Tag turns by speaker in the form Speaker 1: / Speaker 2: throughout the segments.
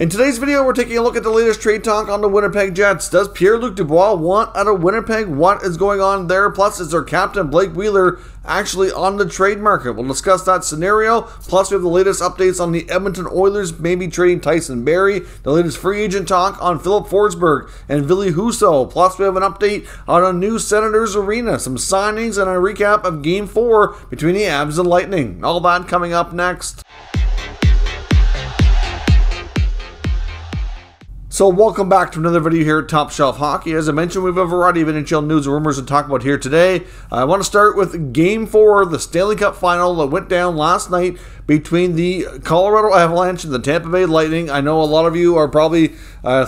Speaker 1: In today's video, we're taking a look at the latest trade talk on the Winnipeg Jets. Does Pierre-Luc Dubois want out of Winnipeg? What is going on there? Plus, is their captain, Blake Wheeler, actually on the trade market? We'll discuss that scenario. Plus, we have the latest updates on the Edmonton Oilers maybe trading Tyson Barrie, the latest free agent talk on Filip Forsberg and Ville Husso. Plus, we have an update on a new Senators arena, some signings, and a recap of Game 4 between the Avs and Lightning. All that coming up next. So welcome back to another video here at Top Shelf Hockey. As I mentioned, we have a variety of NHL news and rumors to talk about here today. I want to start with Game 4, the Stanley Cup Final that went down last night between the Colorado Avalanche and the Tampa Bay Lightning. I know a lot of you are probably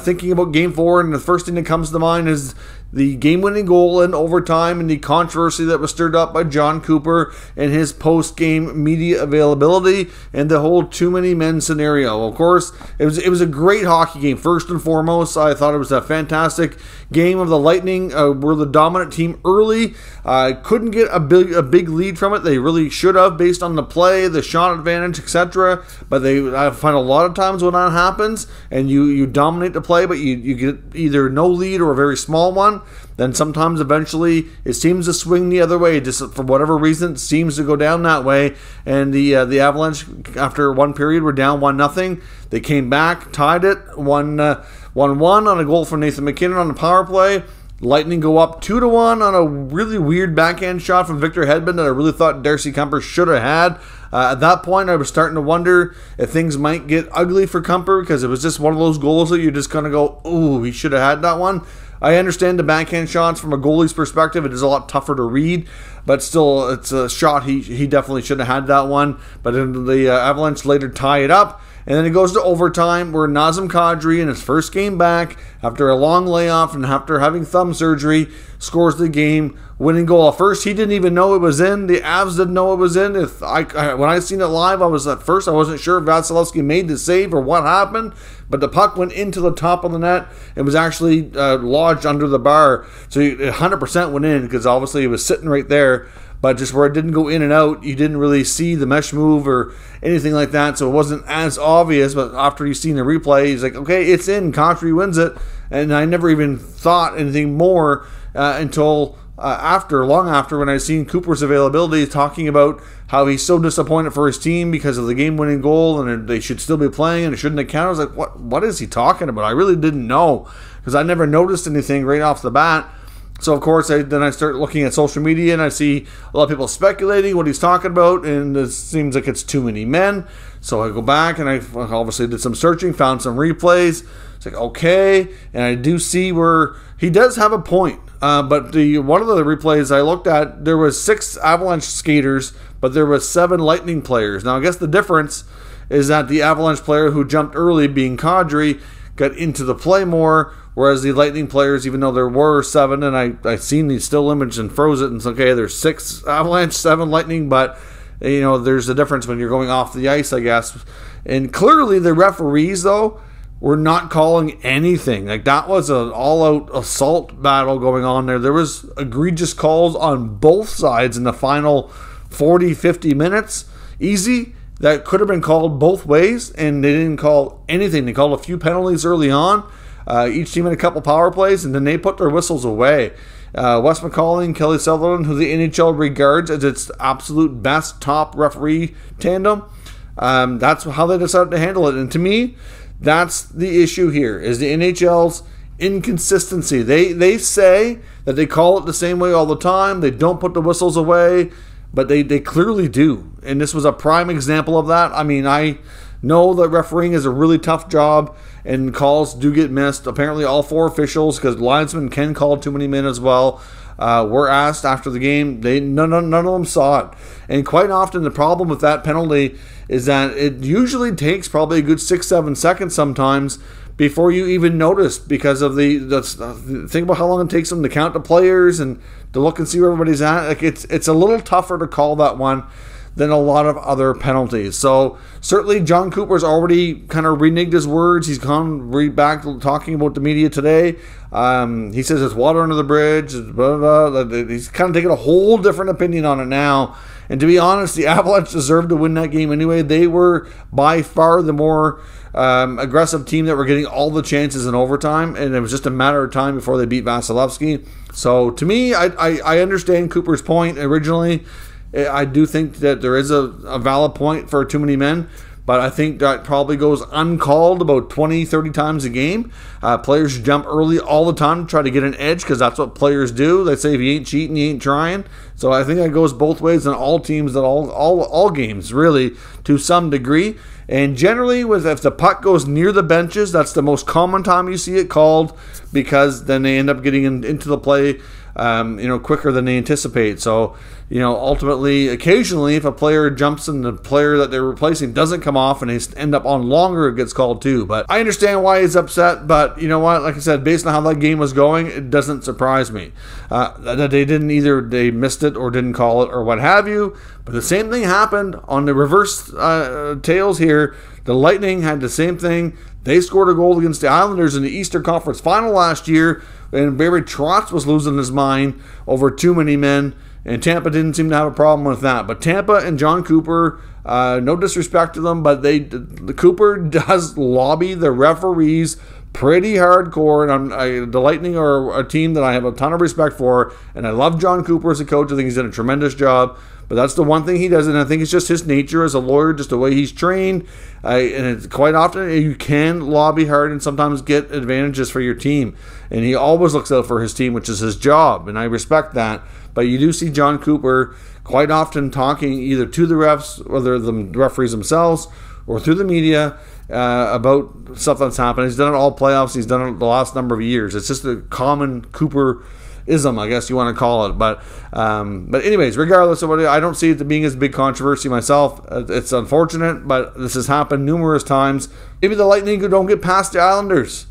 Speaker 1: thinking about Game 4, and the first thing that comes to mind is the game-winning goal in overtime and the controversy that was stirred up by John Cooper and his post-game media availability and the whole too many men scenario. Of course, it was a great hockey game. First and foremost, I thought it was a fantastic game of the Lightning. Were the dominant team early. Couldn't get a big lead from it. They really should have based on the play, the shot advantage, etc. But I find a lot of times when that happens and you dominate the play, but you get either no lead or a very small one, then sometimes eventually it seems to swing the other way. Just for whatever reason, it seems to go down that way. And the Avalanche, after one period, were down 1-0. They came back, tied it, 1-1 on a goal from Nathan MacKinnon on the power play. Lightning go up 2-1 on a really weird backhand shot from Victor Hedman that I really thought Darcy Kuemper should have had. At that point, I was starting to wonder if things might get ugly for Kuemper, because it was just one of those goals that you're just going to go, ooh, he should have had that one. I understand the backhand shots from a goalie's perspective. It is a lot tougher to read, but still, it's a shot. He definitely should have had that one. But then the Avalanche later tie it up. And then it goes to overtime where Nazem Kadri, in his first game back, after a long layoff and after having thumb surgery, scores the game-winning goal. At first, he didn't even know it was in. The Avs didn't know it was in. When I seen it live, I wasn't sure if Vasilevsky made the save or what happened, but the puck went into the top of the net. It was actually lodged under the bar, so it 100% went in because obviously it was sitting right there. But just where it didn't go in and out, you didn't really see the mesh move or anything like that, so it wasn't as obvious. But after you've seen the replay, he's like, okay, it's in. Kadri wins it. And I never even thought anything more until long after, when I seen Cooper's availability, talking about how he's so disappointed for his team because of the game-winning goal and they should still be playing and it shouldn't have counted. I was like, what is he talking about? I really didn't know, because I never noticed anything right off the bat. So, of course, then I start looking at social media and I see a lot of people speculating what he's talking about, and it seems like it's too many men. So I go back and I obviously did some searching, found some replays. It's like, okay, and I do see where he does have a point. But one of the replays I looked at, there was 6 Avalanche skaters, but there was 7 Lightning players. Now, I guess the difference is that the Avalanche player who jumped early, being Kadri, got into the play more, whereas the Lightning players, even though there were 7, and I seen the still image and froze it, and it's okay, there's 6 Avalanche, 7 Lightning, but you know, there's a difference when you're going off the ice, I guess. And clearly the referees, though, were not calling anything. Like, that was an all-out assault battle going on there. There was egregious calls on both sides in the final 40-50 minutes. Easy. That could have been called both ways, and they didn't call anything. They called a few penalties early on. Each team had a couple power plays, and then they put their whistles away. Wes McCauley and Kelly Sutherland, who the NHL regards as its absolute best top referee tandem, that's how they decided to handle it. And to me, that's the issue here, is the NHL's inconsistency. They say that they call it the same way all the time. They don't put the whistles away, but they clearly do. And this was a prime example of that. I mean, I know that refereeing is a really tough job, and calls do get missed. Apparently all 4 officials, because linesmen can call too many men as well, were asked after the game. None of them saw it. And quite often the problem with that penalty is that it usually takes probably a good 6-7 seconds sometimes before you even notice, because of think about how long it takes them to count the players and to look and see where everybody's at. Like, it's a little tougher to call that one than a lot of other penalties. So certainly John Cooper's already kind of reneged his words. He's gone back to talking about the media today. He says it's water under the bridge. Blah, blah, blah. He's kind of taking a whole different opinion on it now. And to be honest, the Avalanche deserved to win that game anyway. They were by far the more aggressive team that were getting all the chances in overtime, and it was just a matter of time before they beat Vasilevsky. So to me, I understand Cooper's point originally. I do think that there is a valid point for too many men, but I think that probably goes uncalled about 20, 30 times a game. Players jump early all the time to try to get an edge because that's what players do. They say if you ain't cheating, you ain't trying. So I think that goes both ways in all teams, and all games, really, to some degree. And generally, if the puck goes near the benches, that's the most common time you see it called, because then they end up getting into the play quicker than they anticipate. So, ultimately, occasionally, if a player jumps and the player that they're replacing doesn't come off and they end up on longer, it gets called too. But I understand why he's upset. But you know what? Like I said, based on how that game was going, it doesn't surprise me that they missed it or didn't call it or what have you. But the same thing happened on the reverse tails here. The Lightning had the same thing. They scored a goal against the Islanders in the Eastern Conference Final last year, and Barry Trotz was losing his mind over too many men, and Tampa didn't seem to have a problem with that. But Tampa and John Cooper, no disrespect to them, but Cooper does lobby the referees pretty hardcore, and the Lightning are a team that I have a ton of respect for, and I love John Cooper as a coach. I think he's done a tremendous job. But that's the one thing he does, and I think it's just his nature as a lawyer, just the way he's trained. And it's quite often you can lobby hard and sometimes get advantages for your team. And he always looks out for his team, which is his job, and I respect that. But you do see John Cooper quite often talking either to the refs, whether the referees themselves, or through the media about stuff that's happened. He's done it all playoffs. He's done it the last number of years. It's just a common Cooper-ism, I guess you want to call it. But anyways, regardless of what I don't see it being as big controversy myself. It's unfortunate, but this has happened numerous times. Maybe the Lightning don't get past the Islanders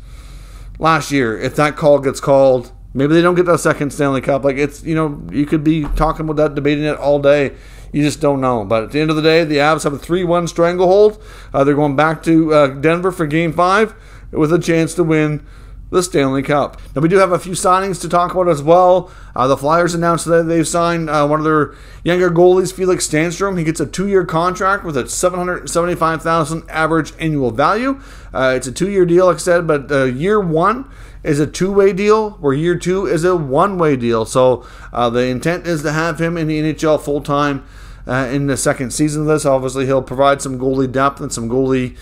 Speaker 1: last year. If that call gets called, maybe they don't get that second Stanley Cup. Like, it's, you could be talking about that, debating it all day. You just don't know. But at the end of the day, the Avs have a 3-1 stranglehold. They're going back to Denver for Game 5 with a chance to win the Stanley Cup. Now, we do have a few signings to talk about as well. The Flyers announced that they've signed one of their younger goalies, Felix Sandstrom. He gets a 2-year contract with a $775,000 average annual value. It's a 2-year deal, like I said, but year 1 is a 2-way deal, where year 2 is a 1-way deal. So the intent is to have him in the NHL full-time in the second season of this. Obviously, he'll provide some goalie depth and some goalie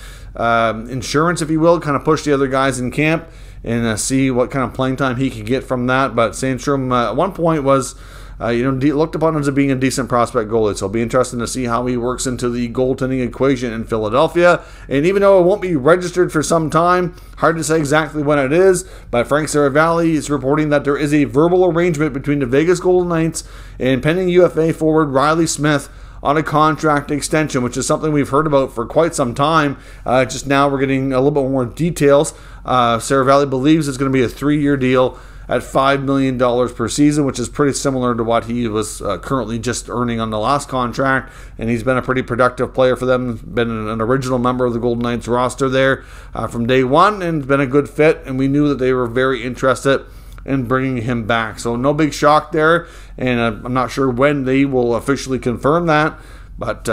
Speaker 1: insurance, if you will, kind of push the other guys in camp and see what kind of playing time he could get from that. But Sandstrom at one point was looked upon as being a decent prospect goalie, so it'll be interesting to see how he works into the goaltending equation in Philadelphia. And even though it won't be registered for some time, hard to say exactly when it is, but Frank Saravalli is reporting that there is a verbal arrangement between the Vegas Golden Knights and pending UFA forward Riley Smith on a contract extension, which is something we've heard about for quite some time. Just now we're getting a little bit more details. Saravalli believes it's going to be a 3-year deal at $5 million per season, which is pretty similar to what he was currently just earning on the last contract. And he's been a pretty productive player for them, been an original member of the Golden Knights roster there from day one, and been a good fit. And we knew that they were very interested in bringing him back. So no big shock there, and I'm not sure when they will officially confirm that, but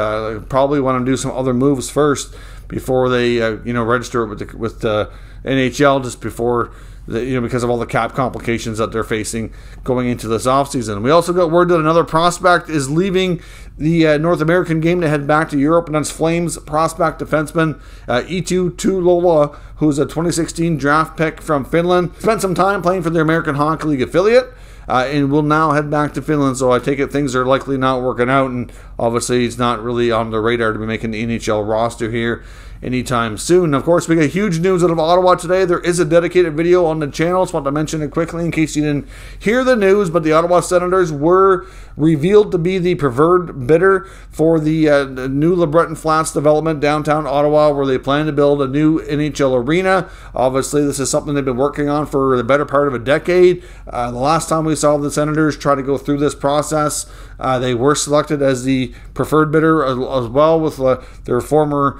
Speaker 1: probably want to do some other moves first before they register it with the NHL, just before because of all the cap complications that they're facing going into this offseason. We also got word that another prospect is leaving the North American game to head back to Europe, and that's Flames prospect defenseman Eetu Tuulola, who's a 2016 draft pick from Finland. Spent some time playing for the American Hockey League affiliate, and will now head back to Finland. So I take it things are likely not working out, and obviously he's not really on the radar to be making the NHL roster here anytime soon. Of course, we got huge news out of Ottawa today. There is a dedicated video on the channel. Just want to mention it quickly in case you didn't hear the news, but the Ottawa Senators were revealed to be the preferred bidder for the new LeBreton Flats development downtown Ottawa, where they plan to build a new NHL arena. Obviously, this is something they've been working on for the better part of a decade. The last time we saw the Senators try to go through this process, they were selected as the preferred bidder as well, with their former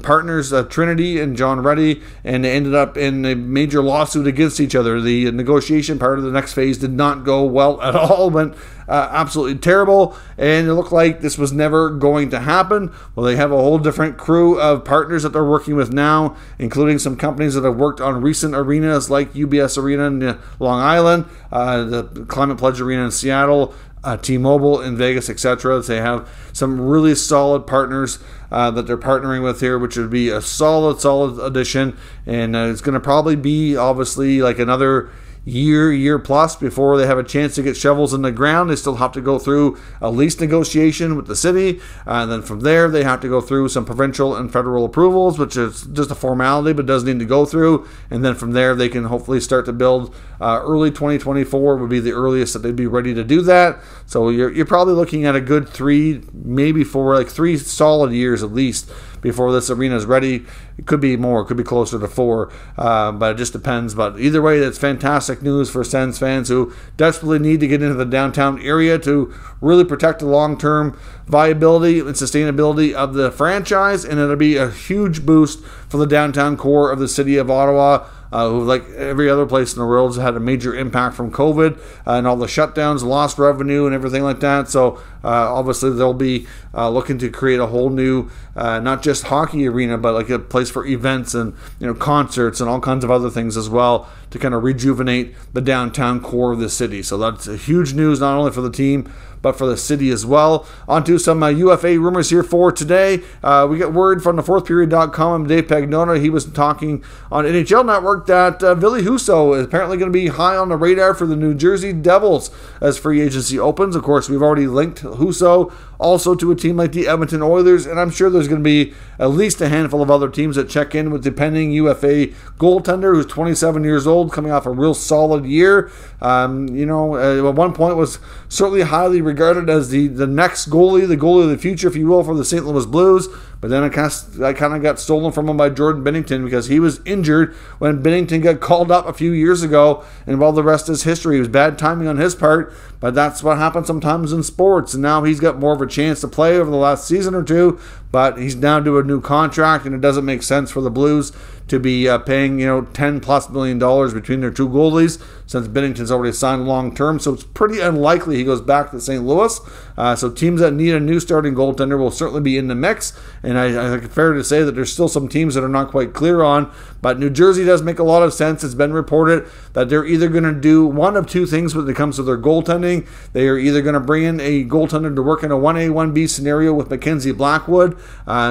Speaker 1: partners, Trinity and John Reddy, and they ended up in a major lawsuit against each other. The negotiation part of the next phase did not go well at all, went absolutely terrible, and it looked like this was never going to happen. Well, they have a whole different crew of partners that they're working with now, including some companies that have worked on recent arenas like UBS Arena in Long Island, the Climate Pledge Arena in Seattle, T-Mobile in Vegas, etc. They have some really solid partners that they're partnering with here, which would be a solid addition, and it's going to probably be obviously like another year plus before they have a chance to get shovels in the ground. They still have to go through a lease negotiation with the city, and then from there they have to go through some provincial and federal approvals, which is just a formality but does need to go through, and then from there they can hopefully start to build. Early 2024 would be the earliest that they'd be ready to do that. So you're probably looking at a good 3, maybe 4, like 3 solid years at least before this arena is ready. It could be more, it could be closer to 4, but it just depends. But either way, that's fantastic news for Sens fans who desperately need to get into the downtown area to really protect the long-term viability and sustainability of the franchise, and it'll be a huge boost for the downtown core of the city of Ottawa, who, like every other place in the world, has had a major impact from COVID and all the shutdowns, lost revenue, and everything like that. So obviously they'll be looking to create a whole new, not just hockey arena, but like a place for events and concerts and all kinds of other things as well to kind of rejuvenate the downtown core of the city. So that's a huge news, not only for the team but for the city as well. On to some UFA rumors here for today. We got word from the fourthperiod.com and Dave Pagnotta. He was talking on NHL Network that Ville Husso is apparently going to be high on the radar for the New Jersey Devils as free agency opens. Of course, we've already linked Husso also to a team like the Edmonton Oilers, and I'm sure there's going to be at least a handful of other teams that check in with the pending UFA goaltender who's 27 years old, coming off a real solid year. At one point was certainly highly regarded as the next goalie, the goalie of the future, if you will, for the St. Louis Blues. But then I kind of got stolen from him by Jordan Binnington because he was injured when Binnington got called up a few years ago, and while the rest is history. It was bad timing on his part, but that's what happens sometimes in sports. And now he's got more of a chance to play over the last season or two, but he's down to a new contract, and it doesn't make sense for the Blues to be paying $10+ million between their two goalies, since Binnington's already signed long term. So it's pretty unlikely he goes back to St. Louis. So teams that need a new starting goaltender will certainly be in the mix, and I think it's fair to say that there's still some teams that are not quite clear on, but New Jersey does make a lot of sense. It's been reported that they're either going to do one of two things when it comes to their goaltending. They are either going to bring in a goaltender to work in a 1A, 1B scenario with Mackenzie Blackwood,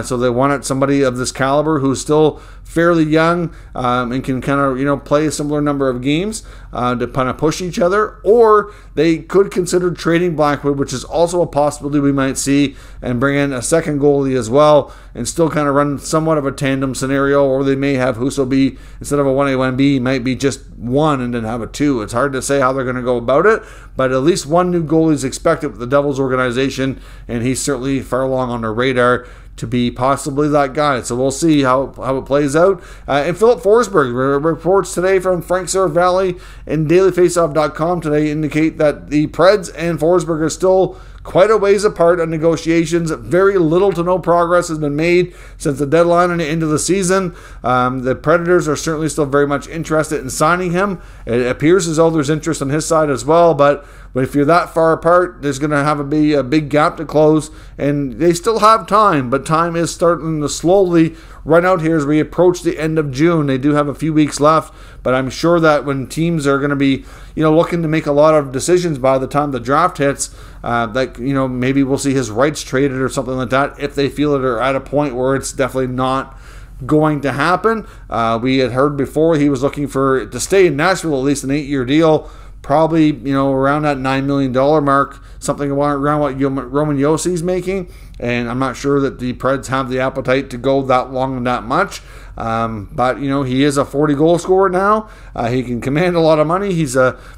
Speaker 1: so they wanted somebody of this caliber who's still fairly young and can kind of play a similar number of games to kind of push each other, or they could consider trading Blackwood, which is also a possibility we might see, and bring in a second goalie as well and still kind of run somewhat of a tandem scenario, or they may have Husso be, instead of a 1A, 1B, might be just one and then have a 2. It's hard to say how they're going to go about it, but at least one new goalie is expected with the Devils organization, and he's certainly far along on their radar to be possibly that guy. So we'll see how it plays out. And Philip Forsberg, reports today from Frank Sir Valley and dailyfaceoff.com today indicate that the Preds and Forsberg are still quite a ways apart on negotiations. Very little to no progress has been made since the deadline and the end of the season. The Predators are certainly still very much interested in signing him. It appears as though there's interest on his side as well, but if you're that far apart, there's going to be a big gap to close, and they still have time, but time is starting to slowly run out here as we approach the end of June. They do have a few weeks left, but I'm sure that when teams are going to be looking to make a lot of decisions by the time the draft hits, maybe we'll see his rights traded or something like that if they feel it are at a point where it's definitely not going to happen. We had heard before he was looking to stay in Nashville, at least an 8-year deal, probably around that $9 million mark, something around what Roman Yossi's making, and I'm not sure that the Preds have the appetite to go that long and that much. But he is a 40 goal scorer now. He can command a lot of money. He's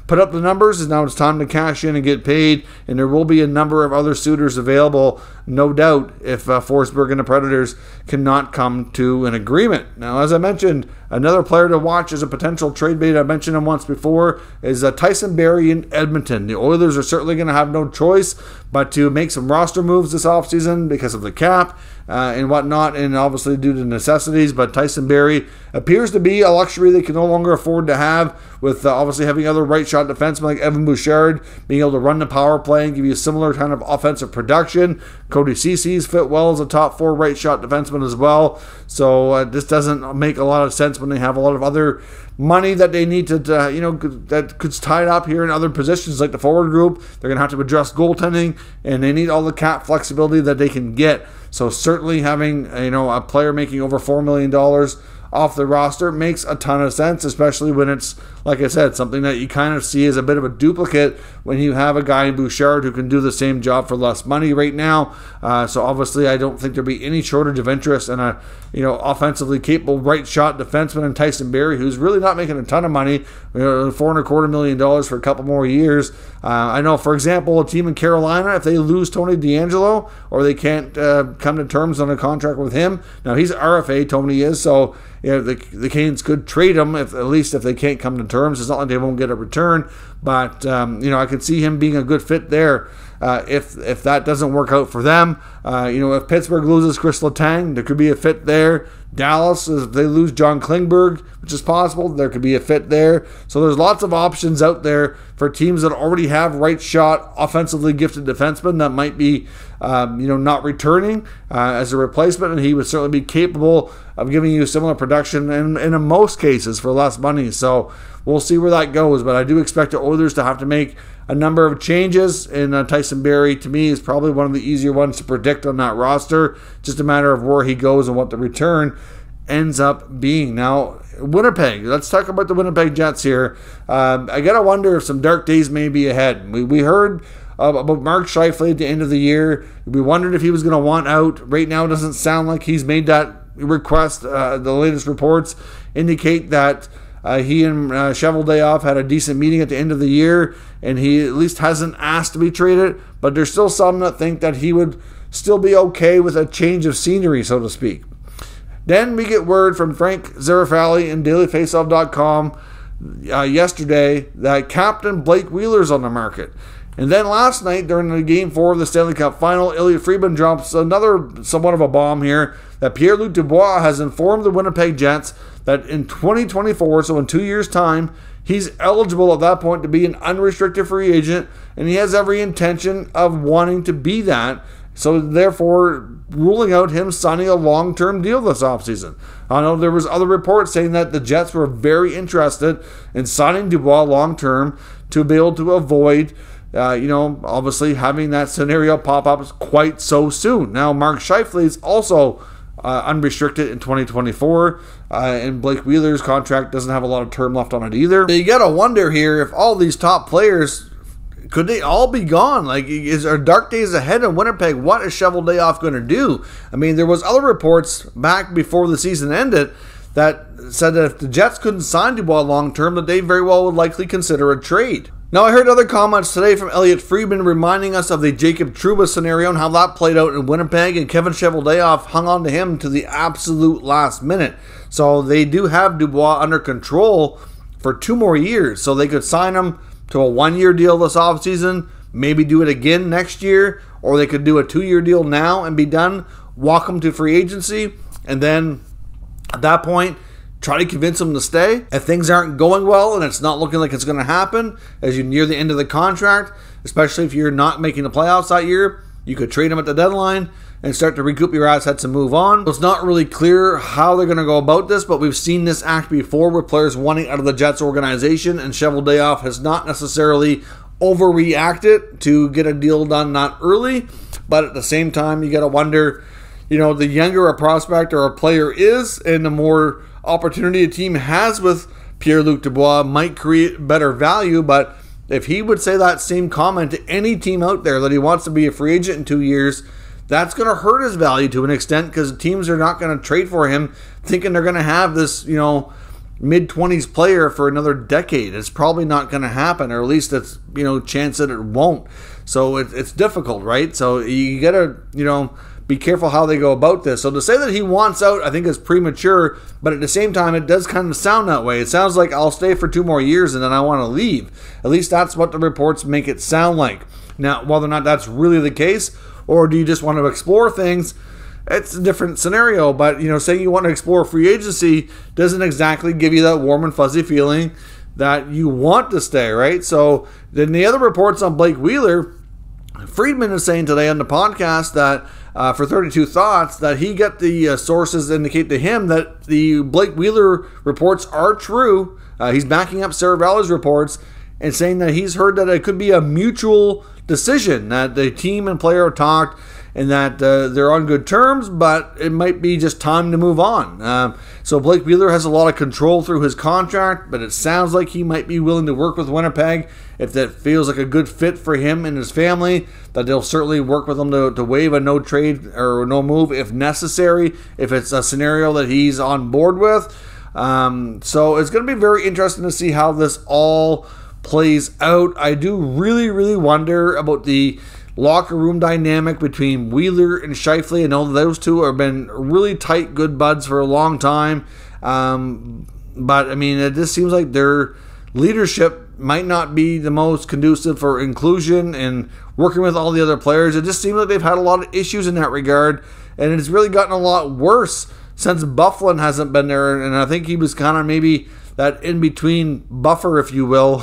Speaker 1: put up the numbers, and now it's time to cash in and get paid, and there will be a number of other suitors available, no doubt, if Forsberg and the Predators cannot come to an agreement. Now, as I mentioned, another player to watch as a potential trade bait, I mentioned him once before, is Tyson Barrie in Edmonton. The Oilers are certainly going to have no choice but to make some roster moves this offseason because of the cap, and whatnot, and obviously due to necessities. But Tyson Barrie appears to be a luxury they can no longer afford to have, with obviously having other right shot defensemen like Evan Bouchard being able to run the power play and give you a similar kind of offensive production. Cody Cece's fit well as a top 4 right shot defenseman as well. So this doesn't make a lot of sense when they have a lot of other money that they need to, that could tied up here in other positions like the forward group. They're going to have to address goaltending, and they need all the cap flexibility that they can get. So certainly having, a player making over $4 million off the roster makes a ton of sense, especially when it's, like I said, something that you kind of see as a bit of a duplicate when you have a guy in Bouchard who can do the same job for less money right now. So obviously I don't think there'll be any shortage of interest in a offensively capable right shot defenseman in Tyson Barrie, who's really not making a ton of money, $4.25 million for a couple more years. I know, for example, a team in Carolina, if they lose Tony DeAngelo or they can't come to terms on a contract with him, now he's RFA, Tony is, so the Canes could trade him at least if they can't come to terms. It's not like they won't get a return, but I could see him being a good fit there. If that doesn't work out for them, if Pittsburgh loses Chris Letang, there could be a fit there. Dallas, if they lose John Klingberg, which is possible, there could be a fit there. So there's lots of options out there for teams that already have right shot, offensively gifted defensemen that might be, not returning as a replacement, and he would certainly be capable of giving you similar production, and in most cases for less money. So we'll see where that goes, but I do expect the Oilers to have to make a number of changes, and Tyson Barrie, to me, is probably one of the easier ones to predict on that roster. Just a matter of where he goes and what the return ends up being. Now, Winnipeg. Let's talk about the Winnipeg Jets here. I got to wonder if some dark days may be ahead. We heard about Mark Scheifele at the end of the year. We wondered if he was going to want out. Right now, it doesn't sound like he's made that request. The latest reports indicate that he and Cheveldayoff had a decent meeting at the end of the year, and he at least hasn't asked to be traded, but there's still some that think that he would still be okay with a change of scenery, so to speak. Then we get word from Frank Zarafali in dailyfaceoff.com yesterday that Captain Blake Wheeler's on the market. And then last night, during the Game 4 of the Stanley Cup Final, Elliot Friedman drops another somewhat of a bomb here, that Pierre-Luc Dubois has informed the Winnipeg Jets that in 2024, so in 2 years' time, he's eligible at that point to be an unrestricted free agent, and he has every intention of wanting to be that. So therefore, ruling out him signing a long-term deal this offseason. I know there was other reports saying that the Jets were very interested in signing Dubois long-term to be able to avoid obviously having that scenario pop up quite so soon. Now, Mark Scheifele is also unrestricted in 2024, and Blake Wheeler's contract doesn't have a lot of term left on it either. You gotta wonder here if all these top players, could they all be gone? Like, is there dark days ahead in Winnipeg? What is Cheveldayoff going to do? I mean, there was other reports back before the season ended that said that if the Jets couldn't sign Dubois long term, that they very well would likely consider a trade. Now, I heard other comments today from Elliot Friedman reminding us of the Jacob Trouba scenario and how that played out in Winnipeg, and Kevin Cheveldayoff hung on to him to the absolute last minute. So they do have Dubois under control for 2 more years, so they could sign him to a 1-year deal this offseason, maybe do it again next year, or they could do a 2-year deal now and be done, walk him to free agency, and then at that point, try to convince him to stay. If things aren't going well and it's not looking like it's going to happen as you near the end of the contract, especially if you're not making the playoffs that year, you could trade him at the deadline and start to recoup your assets and move on. It's not really clear how they're going to go about this, but we've seen this act before with players wanting out of the Jets organization, and Cheveldayoff has not necessarily overreacted to get a deal done not early, but at the same time, you got to wonder, the younger a prospect or a player is, and the more opportunity a team has with Pierre-Luc Dubois might create better value. But if he would say that same comment to any team out there that he wants to be a free agent in 2 years, that's going to hurt his value to an extent, because teams are not going to trade for him thinking they're going to have this, mid-20s player for another decade. It's probably not going to happen, or at least it's, chance that it won't. So it's difficult, right? So you got to, be careful how they go about this. So to say that he wants out, I think is premature, but at the same time, it does kind of sound that way. It sounds like I'll stay for 2 more years and then I want to leave. At least that's what the reports make it sound like. Now, whether or not that's really the case, or do you just want to explore things it's a different scenario. But, saying you want to explore free agency doesn't exactly give you that warm and fuzzy feeling that you want to stay, right? So then the other reports on Blake Wheeler, Friedman is saying today on the podcast that for 32 Thoughts that he got the sources indicate to him that the Blake Wheeler reports are true. He's backing up Saravelli's reports and saying that he's heard that it could be a mutual decision, that the team and player have talked and that they're on good terms, but it might be just time to move on. So Blake Wheeler has a lot of control through his contract, but it sounds like he might be willing to work with Winnipeg if that feels like a good fit for him and his family, that they'll certainly work with him to waive a no trade or no move if necessary, if it's a scenario that he's on board with. So it's going to be very interesting to see how this all plays out. I do really, really wonder about the locker room dynamic between Wheeler and Scheifele. I know those two have been really tight, good buds for a long time. But, I mean, it just seems like their leadership might not be the most conducive for inclusion and working with all the other players. It just seems like they've had a lot of issues in that regard, and it's really gotten a lot worse since Byfuglien hasn't been there, and I think he was kind of maybe that in-between buffer, if you will,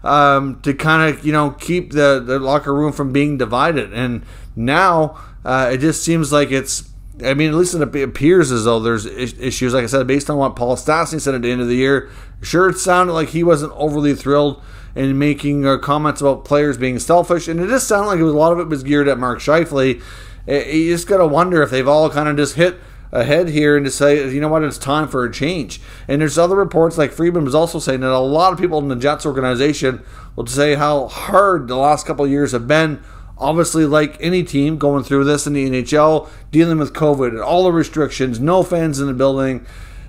Speaker 1: to kind of, keep the locker room from being divided. And now it just seems like it's, at least it appears as though there's issues, like I said, based on what Paul Stastny said at the end of the year. Sure, it sounded like he wasn't overly thrilled in making comments about players being selfish, and it just sounded like a lot of it was geared at Mark Scheifele. You just got to wonder if they've all kind of just hit ahead here and to say, you know what, it's time for a change. And there's other reports, like Friedman was also saying, that a lot of people in the Jets organization will say how hard the last couple of years have been. Obviously, like any team going through this in the NHL, dealing with COVID and all the restrictions, no fans in the building.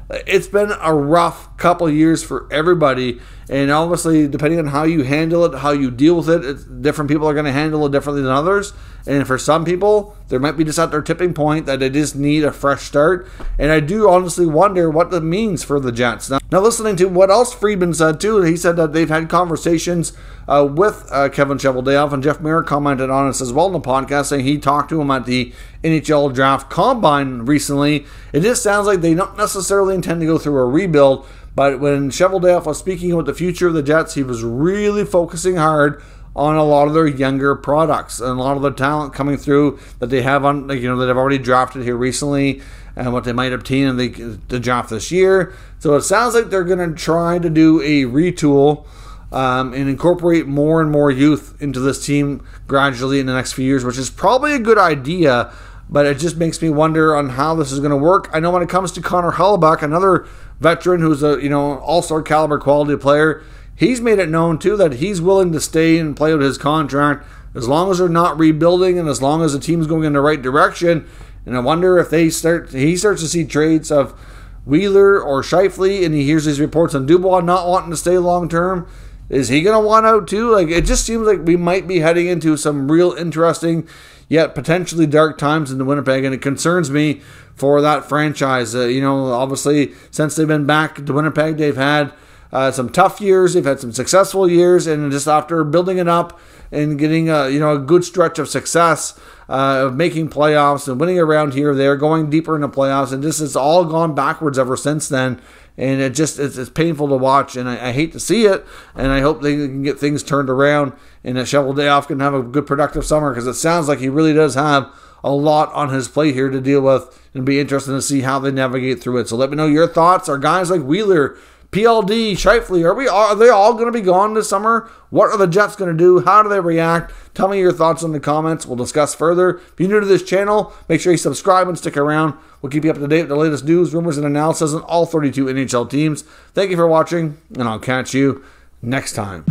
Speaker 1: It's been a rough couple of years for everybody, and obviously, depending on how you handle it, how you deal with it, different people are going to handle it differently than others. And for some people, there might be just at their tipping point that they just need a fresh start. And I do honestly wonder what that means for the Jets. Now listening to what else Friedman said too, he said that they've had conversations with Kevin Cheveldayoff, and Jeff Merrick commented on this as well in the podcast, saying he talked to him at the NHL Draft Combine recently. It just sounds like they don't necessarily intend to go through a rebuild, but when Cheveldayoff was speaking about the future of the Jets, he was really focusing hard on a lot of their younger products and a lot of the talent coming through that they have on, that have already drafted here recently, and what they might obtain in the draft this year. So it sounds like they're going to try to do a retool and incorporate more and more youth into this team gradually in the next few years, which is probably a good idea, but it just makes me wonder on how this is going to work. I know when it comes to Connor Hellebuyck, another veteran who's a all-star caliber quality player, he's made it known too that he's willing to stay and play out his contract as long as they're not rebuilding and as long as the team's going in the right direction. And I wonder if he starts to see trades of Wheeler or Scheifele, and he hears these reports on Dubois not wanting to stay long term. Is he going to want out too? Like, it just seems like we might be heading into some real interesting yet potentially dark times in the Winnipeg, and it concerns me for that franchise. Obviously, since they've been back to Winnipeg, they've had some tough years, they've had some successful years, and just after building it up and getting a good stretch of success, of making playoffs and winning around here or there, going deeper in the playoffs, and just it's all gone backwards ever since then. And it's painful to watch, and I hate to see it, and I hope they can get things turned around and that Cheveldayoff can have a good productive summer, because it sounds like he really does have a lot on his plate here to deal with, and it'll be interesting to see how they navigate through it. So let me know your thoughts. Are guys like Wheeler, PLD, Scheifele, are they all going to be gone this summer? What are the Jets going to do? How do they react? Tell me your thoughts in the comments. We'll discuss further. If you're new to this channel, make sure you subscribe and stick around. We'll keep you up to date with the latest news, rumors, and analysis on all 32 NHL teams. Thank you for watching, and I'll catch you next time.